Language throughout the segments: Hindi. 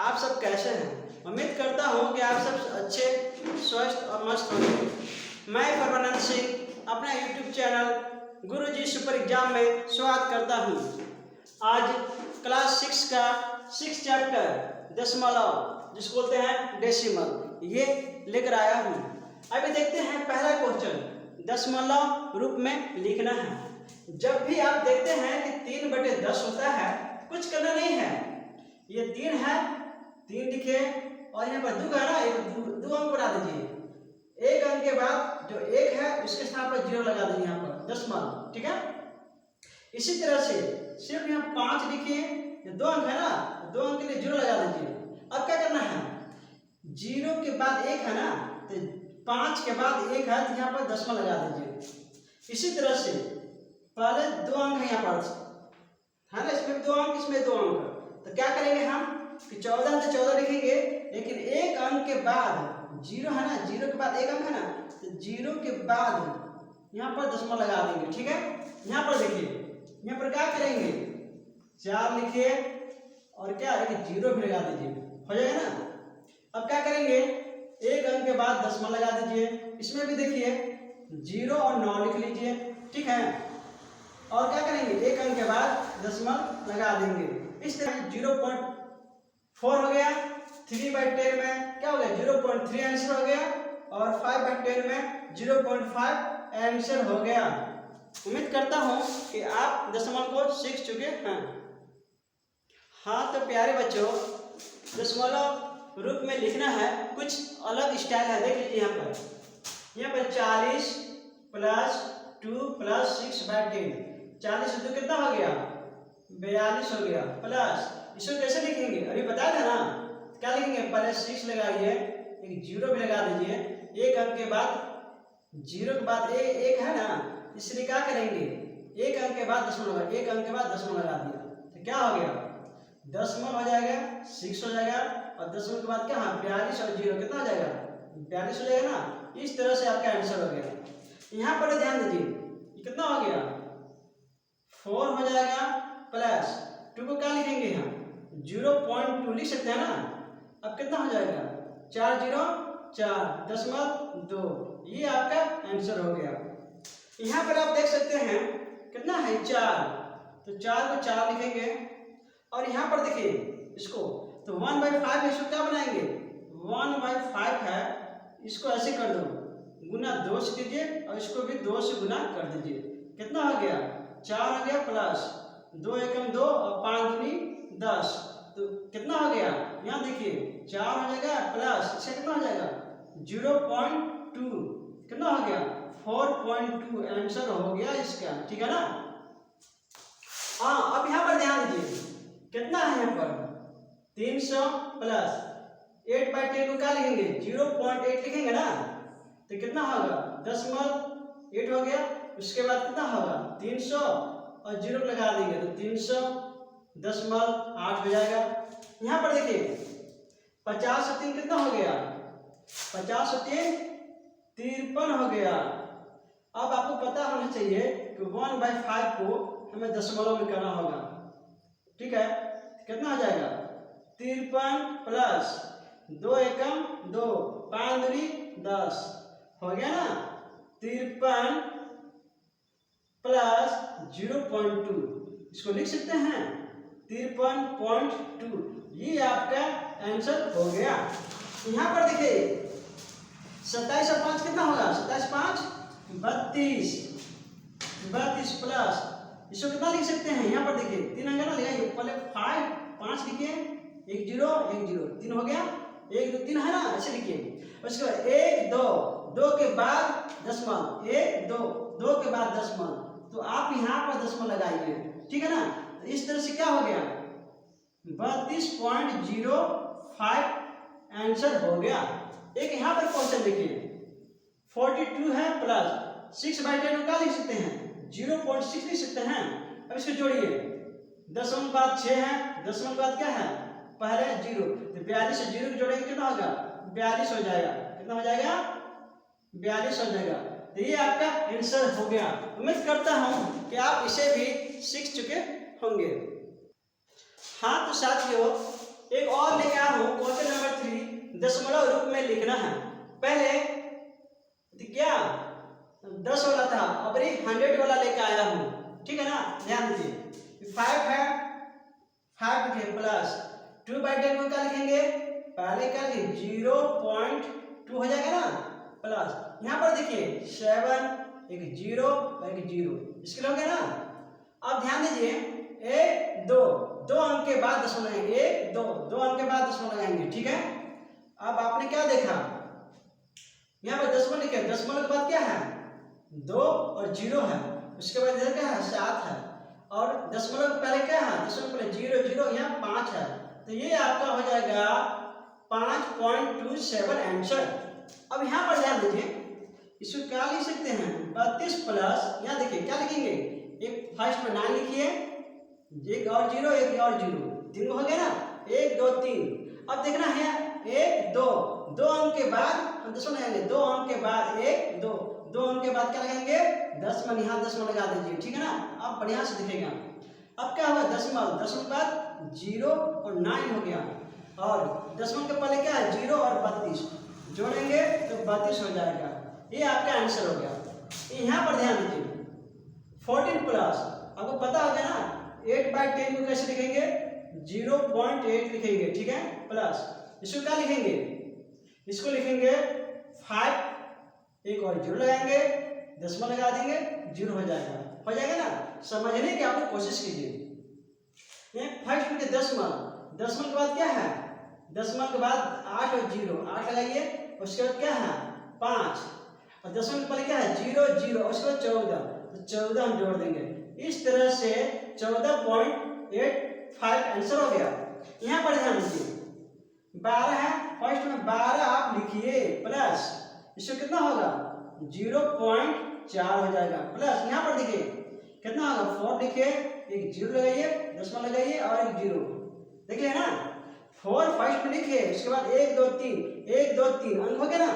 आप सब कैसे हैं? उम्मीद करता हूँ कि आप सब अच्छे, स्वस्थ और मस्त होंगे। मैं परमानंद सिंह अपना यूट्यूब चैनल गुरुजी सुपर एग्जाम में स्वागत करता हूँ। आज क्लास 6 का 6 चैप्टर दशमलव, जिसको बोलते हैं डेसिमल, ये लेकर आया हूँ। अभी देखते हैं पहला क्वेश्चन, दशमलव रूप में लिखना है। जब भी आप देखते हैं कि 3/10 होता है, कुछ करना नहीं है। ये 3 है, 3 लिखे और यहाँ पर 2 है ना, 2 अंक बना दीजिए। 1 अंक के बाद जो 1 है उसके स्थान पर 0 लगा दीजिए यहाँ पर दशमलव, ठीक है। इसी तरह से सिर्फ यहाँ 5 लिखिए, 2 अंक है ना, 2 अंक के लिए 0 लगा दीजिए। अब क्या करना है, 0 के बाद 1 है ना, तो 5 के बाद 1 है तो यहाँ पर दशमलव लगा दीजिए। इसी तरह से पहले 2 अंक है यहाँ पर है ना, इसमें 2 अंक, इसमें 2 अंक, तो क्या करेंगे हम कि 14 से 14 लिखेंगे, लेकिन 1 अंक के बाद 0 है ना, 0 के बाद 1 अंक है ना, तो 0 के बाद यहाँ पर दशमलव लगा देंगे, ठीक है। यहाँ पर देखिए, यहाँ पर क्या करेंगे, 4 लिखिए और क्या है कि 0 भी लगा दीजिए, हो जाएगा ना। अब क्या करेंगे, 1 अंक के बाद दशमलव लगा दीजिए। इसमें भी देखिए 0 और 9 लिख लीजिए, ठीक है। और क्या करेंगे, 1 अंक के बाद दशमलव लगा देंगे। इस तरह 0.4 हो गया, 3/10 में क्या हो गया, 0.3 आंसर हो गया, और 5/10 में 0.5 आंसर हो गया। उम्मीद करता हूँ कि आप दशमलव को सीख चुके हैं। हाँ तो प्यारे बच्चों, दशमलव रूप में लिखना है, कुछ अलग स्टाइल है। देख लीजिए यहाँ पर 40 + 2 + 6/10, 40 से 2 कितना हो गया, 42 हो गया, प्लस इसको कैसे लिखेंगे, अभी बताया था ना, क्या लिखेंगे, पहले 6 लगाइए, एक 0 भी लगा दीजिए। 1 अंक के बाद 0 के बाद 1 है ना, इसलिए क्या करेंगे, 1 अंक के बाद दशमलव लगा, 1 अंक के बाद दशमलव लगा दिया, तो क्या हो गया, दशमलव हो जाएगा, 6 हो जाएगा, और दशमलव के बाद क्या, 42 और 0 कितना हो जाएगा, 42 हो जाएगा ना। इस तरह से आपका आंसर हो गया। यहाँ पर ध्यान दीजिए, ये कितना हो गया, 4 हो जाएगा, प्लस 2 को क्या लिखेंगे हम, 0.2 लिख सकते हैं ना। अब कितना हो जाएगा, 404.2, ये आपका आंसर हो गया। यहाँ पर आप देख सकते हैं कितना है, 4, तो 4 को 4 लिखेंगे, और यहाँ पर देखिए इसको, तो 1/5 इसको क्या बनाएंगे, 1/5 है, इसको ऐसे कर दो, गुना 2 से कीजिए, और इसको भी 2 से गुना कर दीजिए। कितना हो गया, 4 हो गया, प्लस 2 एकम 2 और 5 दूनी 10, तो कितना हो गया, यहाँ देखिए 4 हो जाएगा, प्लस इसका कितना हो जाएगा, 0.2, कितना हो गया, 4.2 आंसर हो गया इसका, ठीक है ना। हाँ अब यहाँ पर ध्यान दीजिए, कितना है यहाँ पर, 300 प्लस 8/10 को क्या लिखेंगे, 0.8 लिखेंगे ना, तो कितना होगा, दशमलव 8 हो गया। उसके बाद कितना होगा, 300 और 0 लगा देंगे, तो 300.8 हो जाएगा। यहाँ पर देखिए 50 और 3 कितना हो गया, 50 और 3 53 हो गया। अब आपको पता होना चाहिए कि 1/5 को हमें दशमलव में करना होगा, ठीक है। कितना हो जाएगा, 53 प्लस 2 एकम 2, 5 दूनी 10 हो गया ना, 53 प्लस 0.2, इसको लिख सकते हैं 53.2, ये आपका आंसर हो गया। यहाँ पर देखिए 27 और 5 कितना होगा, 27 5 32, 32 प्लस इसको कितना लिख सकते हैं, यहाँ पर देखिए 3 अंक ना लगाइए, पहले 5 लिखिए, 1 0 1 0, 3 हो गया, 1 2 3 है ना, ऐसे लिखिए। उसके बाद 1 2 2 के बाद दशमलव, 1 2 2 के बाद दशमलव, तो आप यहाँ पर दशमलव लगाइए, ठीक है ना। तो इस तरह से क्या हो गया, 32.05 आंसर हो गया। एक यहाँ पर क्वेश्चन देखिए, 42 है, प्लस 6/10 को क्या लिख सकते हैं, 0.6 लिख सकते हैं। अब इसको जोड़िए, दशमलव के बाद 6 है, दशमलव के बाद क्या है, पहले 0, तो 42 से 0 को जोड़ेंगे कितना होगा, 42 हो जाएगा, कितना हो जाएगा, 42 हो जाएगा। तो ये आपका आंसर हो गया। उम्मीद करता हूँ कि आप इसे भी सीख चुके होंगे। हाँ तो साथियों, एक और लेके आया हूँ 2/10 को क्या लिखेंगे, पहले क्या लिखेंगे 0.2 हो जाएगा ना, प्लस यहाँ पर देखिए 7 एक 0 और एक 0, इसके लिए हो गया ना। अब ध्यान दीजिए 1 2 दो अंक के बाद दशमलव लगाएंगे, 1 2 दो अंक के बाद दशमलव लगाएंगे, ठीक है। अब आपने क्या देखा, यहाँ पर दशमलव लिखे, दशमलव के बाद क्या है 2 और 0 है, उसके बाद इधर क्या है 7 है, और दशमलव पहले क्या है, दशमलव पहले 0 0 यहाँ 5 है, तो ये आपका हो जाएगा 5.27 आंसर। अब यहाँ पर ध्यान दीजिए, इसको क्या लिख सकते हैं 32 प्लस, यहाँ देखिए क्या लिखेंगे, एक फर्स्ट में 9 लिखिए, एक और 0 एक और 0, 3 हो गया ना, 1 2 3। अब देखना है 1 2 दो अंक के बाद हम दशमलव लगाएंगे, 2 अंक के बाद 1 2 दो अंक के बाद क्या लगाएंगे दशमलव, यहाँ दशमलव लगा दीजिए, ठीक है ना, अब बढ़िया से दिखेगा। अब क्या हुआ दशमलव, दशमलव के बाद 0 और 9 हो गया, और दशमलव के पहले क्या है 0 और 32 जोड़ेंगे तो 32 हो जाएगा, ये आपका आंसर हो गया। यहाँ पर ध्यान दीजिए 14 प्लस, आपको पता हो गया ना 8/10 को कैसे लिखेंगे 0.8 लिखेंगे, ठीक है, प्लस इसको क्या लिखेंगे, इसको लिखेंगे 5, एक और 0 लगाएंगे, दशमलव लगा देंगे 0 हो जाएगा ना। समझने की आपको कोशिश कीजिए। फर्स्ट में दशमलव, दशमलव के बाद क्या है, दशमलव के बाद 8 और 0, 8 लगाइए, उसके बाद क्या है 5, और दशमलव के पहले क्या है 0 0, उसके बाद 14, तो 14 हम जोड़ देंगे, इस तरह से 14.85 आंसर हो गया। यहाँ पर ध्यान दीजिए 12 है, फर्स्ट में 12 आप लिखिए, प्लस इससे कितना होगा 0.4 हो जाएगा, प्लस यहाँ पर देखिए कितना होगा 4 लिखिए, एक 0 लगाइए, दशमलव लगाइए और एक 0, देख लिया ना, 4 फर्स्ट में लिखिए, उसके बाद 1 2 3 1 2 3 अंक हो गया ना,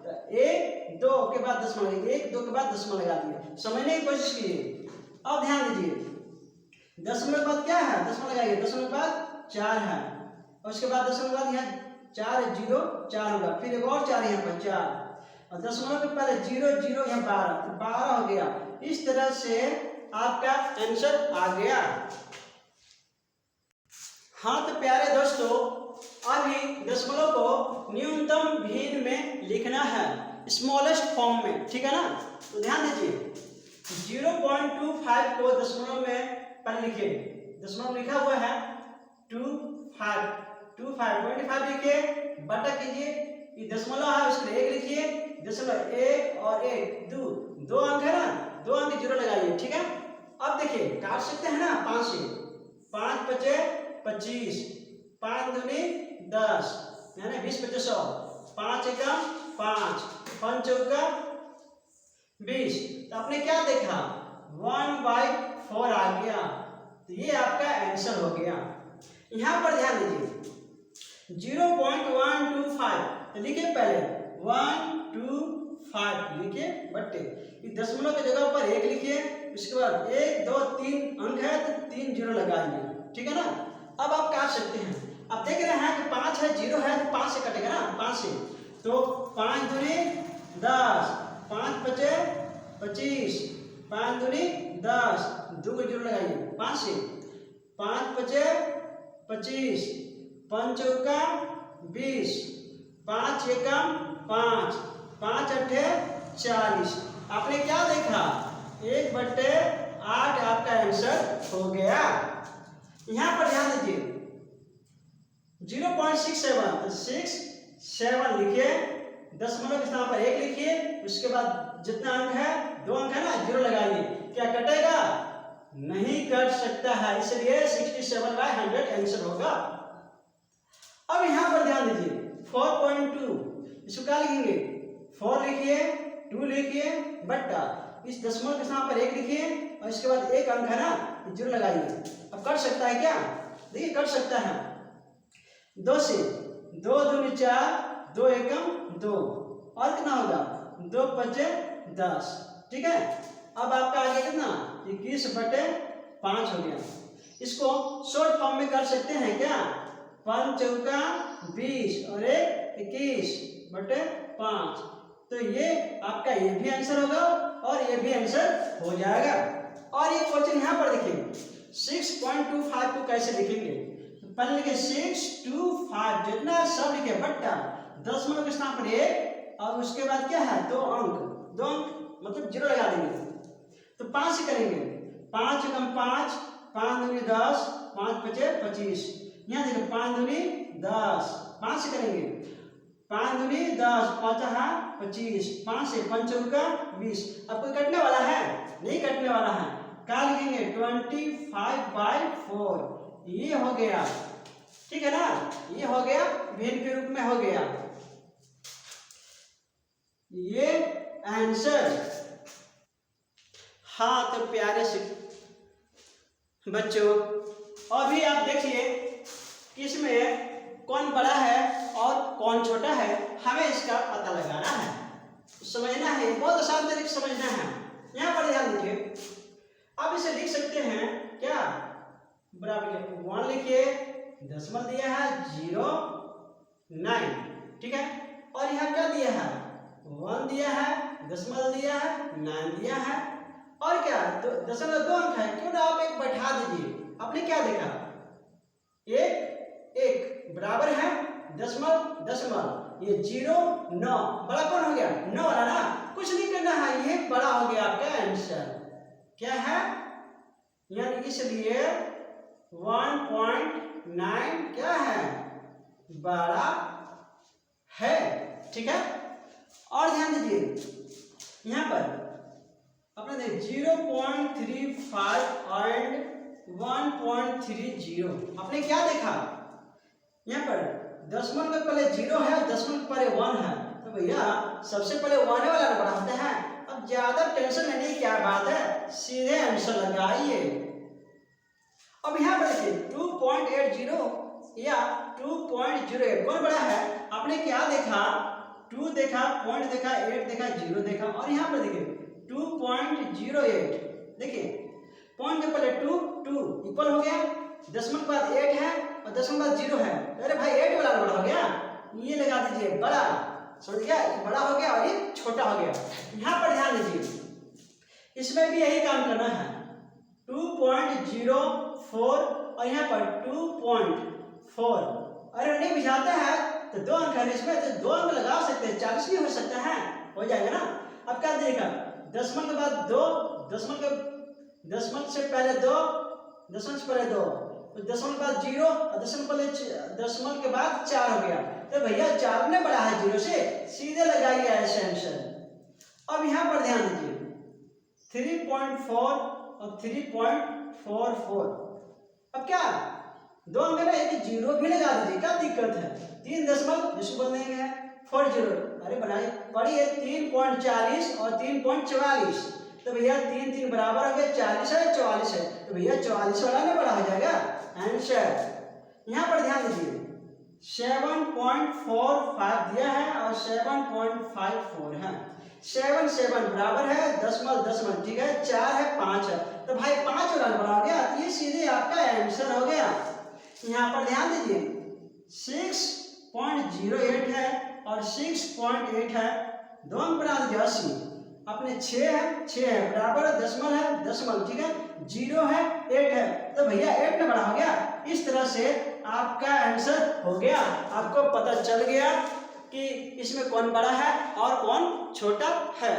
तो 1 2 के बाद दशमलव लगाइए, 1 2 के बाद दशमलव लगा दिए, समझने की कोशिश कीजिए। अब ध्यान दीजिए दशमलव के बाद क्या है, दशमलव लगाइए, दशमलव के बाद 4 है, और उसके बाद दशमलव के बाद यहाँ 4 0 4 होगा, फिर एक और 4 यहाँ पर 4, और दशमलव के पहले 0 0 यहाँ 12, तो 12 हो गया। इस तरह से आपका आंसर आ गया। हाँ तो प्यारे दोस्तों, अभी दशमलव को न्यूनतम भिन्न में लिखना है, स्मॉलेस्ट फॉर्म में, ठीक है ना। तो ध्यान दीजिए 0.25 को दशमलव में पहले लिखिए, दशमलव लिखा हुआ है 25 लिखिए, बटा कीजिए, ये दशमलव है उसके लिए 1 लिखिए, दशमलव 1 और 1 दो अंक है ना, 2 अंक 0 लगाइए, ठीक है। अब देखिए काट सकते हैं ना 5 से, 5 5 25, 5 दूनी 10, यानी 20 25 100, 5 एकम 5, 5 चौका 20, तो आपने क्या देखा 1/4 आ गया, तो ये आपका आंसर हो गया। यहाँ पर ध्यान दीजिए 0.125, तो लिखिए पहले 125 लिखिए बट्टे, दशमलव की जगह पर 1 लिखिए, उसके बाद 1 2 3 अंक है तो 3 0 लगाएंगे, ठीक है ना। अब आप काट सकते हैं, अब देख रहे हैं कि 5 है 0 है तो 5 से कटेगा ना, 5 से, तो 5 दूनी 10, 5 5 25, 5 दूनी 10, 2 को 0 लगाइए, 5 से, 5 5 25, 5 चौका 20, 5 एकम 5, 5 8 40, आपने क्या देखा 1/8 आपका आंसर हो गया। यहाँ पर ध्यान दीजिए 0.67, तो 6 7 लिखिए, दशमलव के स्थान पर 1 लिखिए, उसके बाद जितना अंक है 2 अंक है ना 0 लगाइए, क्या कटेगा नहीं कट सकता है, इसलिए 67/100 आंसर होगा। अब यहाँ पर ध्यान दीजिए 4.2, इसको क्या लिखेंगे 4 लिखिए, 2 लिखिए, बट्टा इस दशमलव के स्थान पर 1 लिखिए, और इसके बाद 1 अंक है ना 0 लगाइए। अब कट सकता है क्या, देखिए कट सकता है 2 से, 2 दूनी 4, 2 एकम 2, और कितना होगा 2 5 10, ठीक है। अब आपका आ गया कितना 21/5 हो गया। इसको शॉर्ट फॉर्म में कर सकते हैं क्या, 5 चौका 20 और 1 21/5, तो ये आपका ये भी आंसर होगा और ये भी आंसर हो जाएगा। और ये क्वेश्चन यहाँ पर देखिए 6.25 को कैसे लिखेंगे, तो पहले लिखे 6 2 5, जितना सब लिखे बट्टा दशमलव के स्थान पर 1 और उसके बाद क्या है 2 अंक मतलब 0 लगा देंगे। तो 5 से करेंगे, 5 एकम 5, 5 दूनी 10, 5 पचे 25। यहाँ देखो 5 दूनी 10, 5 से करेंगे, 5 दूनी 10, 5 है 25, 5 से 5 चौका 20। अब कोई कटने वाला है? नहीं कटने वाला है। क्या लिखेंगे 25/4, ये हो गया, ठीक है ना, ये हो गया भिन्न के रूप में हो गया, ये आंसर। हाँ तो प्यारे से बच्चों अभी आप देखिए इसमें कौन बड़ा है और कौन छोटा है, हमें इसका पता लगाना है, समझना है, बहुत आसान तरीके से समझना है। यहाँ पर ध्यान दीजिए, आप इसे लिख सकते हैं क्या, बराबर के 1 लिखिए, दशमलव दिया है 0.9, ठीक है, और यहाँ क्या दिया है 1 दिया है, दशमलव दिया है 9 दिया है, और क्या तो दशमलव 2 अंक है, क्यों ना आप एक बैठा दीजिए। आपने क्या देखा, एक बराबर है दशमलव, ये 0.9 बड़ा कौन हो गया 9 वाला ना, कुछ नहीं करना है, ये बड़ा हो गया आपका आंसर। क्या है, यानी इसलिए 1.9 क्या है बड़ा है, ठीक है। और ध्यान दीजिए यहाँ पर अपने देख 0.35 एंड 1.30, आपने क्या देखा यहाँ पर दशमलव के पहले 0 है और दशमलव के पहले 1 है, तो भैया सबसे पहले 1 वाला ना बढ़ाते हैं। अब ज्यादा टेंशन लेने की क्या बात है, सीधे आंसर लगाइए। अब यहाँ पर देखिए 2.80 या 2.08 कौन बड़ा है, आपने क्या देखा 2 देखा, पॉइंट देखा, 8 देखा, 0 देखा, और यहाँ पर देखिए 2.08, देखिए पॉइंट के पहले 2 इक्वल हो गया, दशमलव के बाद 8 है और दशमलव के बाद 0 है, अरे भाई 8 वाला बड़ा हो गया, ये लगा दीजिए बड़ा, समझ गया, ये बड़ा हो गया और ये छोटा हो गया। यहाँ पर ध्यान दीजिए, इसमें भी यही काम करना है, 2.04 और यहाँ पर 2.4, अरे नहीं बुझाता है तो 2 अंक है इसमें, तो 2 अंक लगा सकते हैं, 40 भी हो सकता है, हो जाएगा ना। अब क्या देगा, दशमलव के बाद 2, दशमलव से पहले 2, दशमलव से पहले 2, तो दशमलव के बाद 0 और दशमलव के बाद 4 हो गया, तो भैया 4 ने बड़ा है 0 से, सीधे लगाइए ऐसे आंसर। अब यहाँ पर ध्यान दीजिए 3.4 और 3.44, अब क्या 2 अंक है ना, एक 0 भी लगा दीजिए, क्या दिक्कत है, 3 दशमलव जिसको बोल देंगे 40, अरे बनाइए पढ़िए 3.40 और 3.44, तो भैया 3 3 बराबर हो गया, 40 है 44 है, तो भैया 44 वाला ना बड़ा हो जाएगा आंसर। यहाँ पर ध्यान दीजिए 7.45 दिया है और 7.54 है, 7 बराबर है दशमलव, ठीक है, 4 है 5 है, तो भाई 5 वाला बड़ा हो गया, ये सीधे आपका आंसर हो गया। यहाँ पर ध्यान दीजिए 6.08 है और 6.8 है, दोनों बना दीजिए 80, अपने 6 है बराबर दशमलव, ठीक है, 0 है 8 है, तो भैया 8 में बड़ा हो गया। इस तरह से आपका आंसर हो गया, आपको पता चल गया कि इसमें कौन बड़ा है और कौन छोटा है।